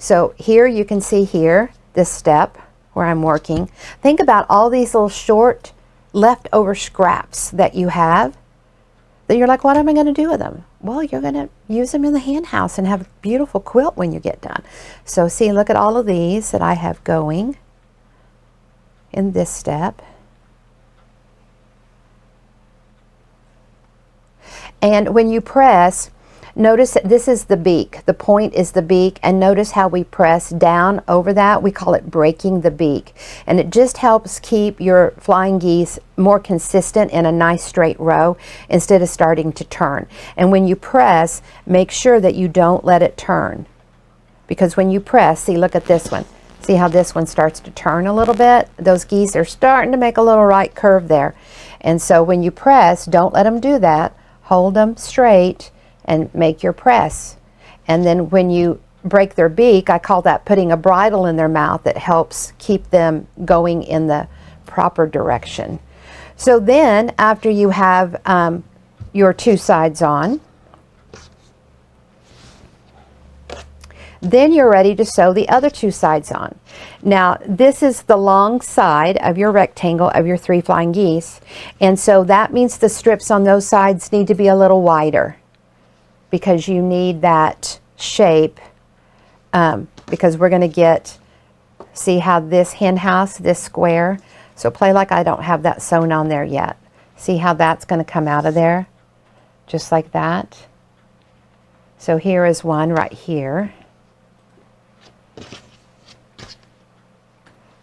So here you can see here, this step where I'm working. Think about all these little short leftover scraps that you have that you're like, what am I going to do with them? Well, you're going to use them in the hen house and have a beautiful quilt when you get done. So see, look at all of these that I have going in this step. And when you press, notice that this is the beak. The point is the beak, and notice how we press down over that. We call it breaking the beak. And it just helps keep your flying geese more consistent in a nice straight row instead of starting to turn. And when you press, make sure that you don't let it turn. Because when you press, see, look at this one. See how this one starts to turn a little bit? Those geese are starting to make a little right curve there. And so when you press, don't let them do that. Hold them straight and make your press. And then when you break their beak, I call that putting a bridle in their mouth that helps keep them going in the proper direction. So then after you have your two sides on, then you're ready to sew the other two sides on. Now this is the long side of your rectangle of your 3 flying geese, and so that means the strips on those sides need to be a little wider because you need that shape, because we're going to get, see how this hen house, this square, so play like I don't have that sewn on there yet. See how that's going to come out of there just like that. So here is one right here.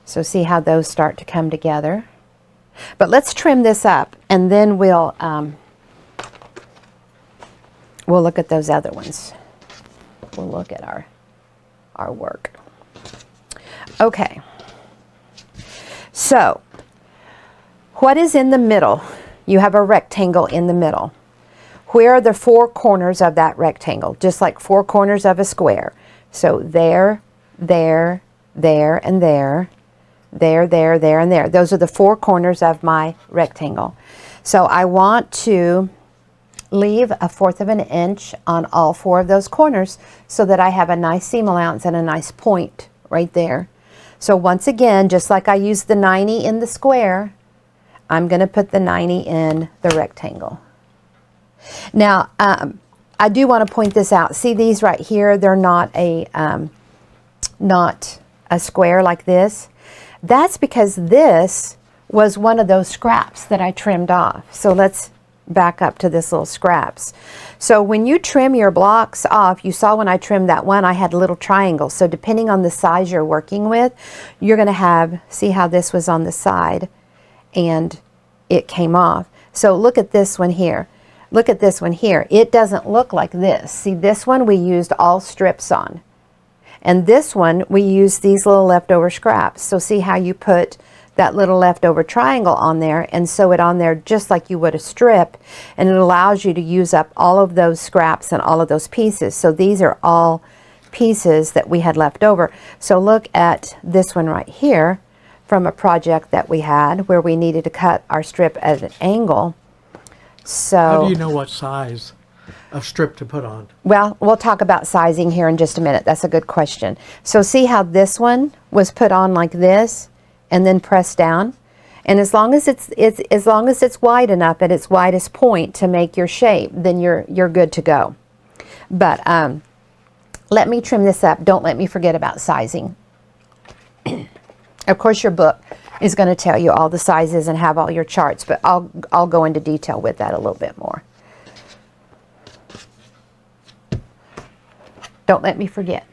So see how those start to come together. But let's trim this up, and then we'll look at those other ones. We'll look at our work. Okay. So what is in the middle? You have a rectangle in the middle. Where are the 4 corners of that rectangle? Just like 4 corners of a square. So there, there, there, and there. There, there, there, and there. Those are the 4 corners of my rectangle. So I want to leave 1/4 of an inch on all 4 of those corners so that I have a nice seam allowance and a nice point right there. So once again, just like I used the 90 in the square, I'm going to put the 90 in the rectangle. Now, I do want to point this out. See these right here? They're not a square like this. That's because this was one of those scraps that I trimmed off. So let's back up to this little scraps. So when you trim your blocks off, you saw when I trimmed that one, I had little triangles. So depending on the size you're working with, you're going to have, see how this was on the side and it came off. So look at this one here. Look at this one here. It doesn't look like this. See, this one we used all strips on. And this one we used these little leftover scraps. So see how you put that little leftover triangle on there and sew it on there just like you would a strip, and it allows you to use up all of those scraps and all of those pieces. So these are all pieces that we had left over. So look at this one right here from a project that we had where we needed to cut our strip at an angle. So how do you know what size of strip to put on? Well, we'll talk about sizing here in just a minute. That's a good question. So see how this one was put on like this and then pressed down, and as long as it's wide enough at its widest point to make your shape, then you're good to go. But let me trim this up. Don't let me forget about sizing. Of course, your book is going to tell you all the sizes and have all your charts, but I'll go into detail with that a little bit more. Don't let me forget.